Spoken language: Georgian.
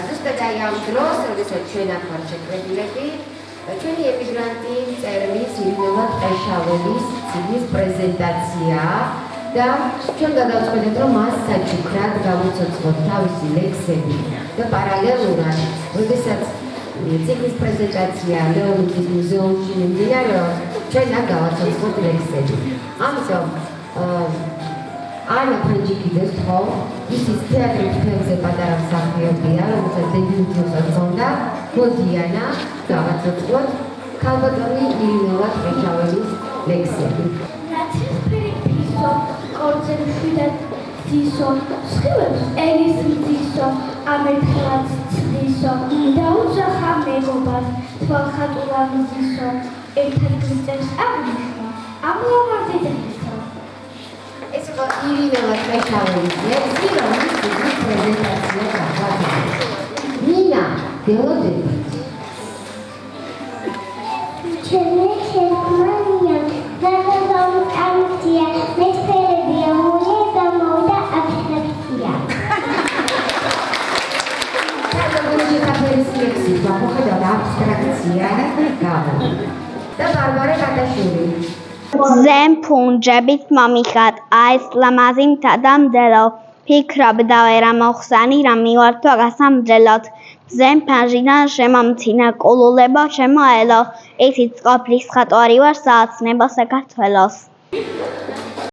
ზუსტად აი ამ დროს, როდესაც ჩვენ აქ ვართ შეკრებილები, ჩვენი ემიგრანტი წერლის ირინევა ტყეშაველის წიგნის პრეზენტაცია და ჩვენ გადავწყვეტეთ, რომ მას საჩუქრად გავუცოცხლოთ თავისი ლექსები და პარალელურად, როდესაც წიგნის პრეზენტაცია ლეონიდის მუზეუმში მიმდინარეობს, ჩვენ აქ გავაცოცხლოთ ლექსები. ამიტომ ანა ფრენჯიკიძეს თქო, ისიც თეატრის ფილმზე პატარა მსახიობია, რომელსაც დებიუტი ჰქონდა, მოდიანა გავაცოცხლოთ ქალბატონი ირინევა ტყეშაველის ლექსები. კონცენტრირად ძისო, სხივებს ელის ძისო, ამერთხლად ძისო, დაუძახა მეგობარს, თვალხატულან ძისო, ერთად გიწევს აღნიშნა, ამლამაზე ძისო. ეს იყო ირინევა ტყეშაველის ლექსი, რომლის წიგნის პრეზენტაცია გაგვაგებია. ნინა გელოდებით. ჩემი შეხმანია, გადავამკამცია, მეცფერებია, მული გამოვიდა აფხებსია. საკუთარი საფერის ლექსი, მოხდა აბსტრაქცია გამოვიდა. და ბარბარე კატაშვილი. ზემ ფუნჯებით მომიხატ, აის ლამაზიმთა დამდელო, ფიქრობდა ვერა მოხსანი, რა მივართო გასამდრელოთ. ზემ ფანჟიდან შემომცინა კულულებო შემოელო, ისიც ყოფლის ხატვარი ვარ საოცნებო საქართველოს.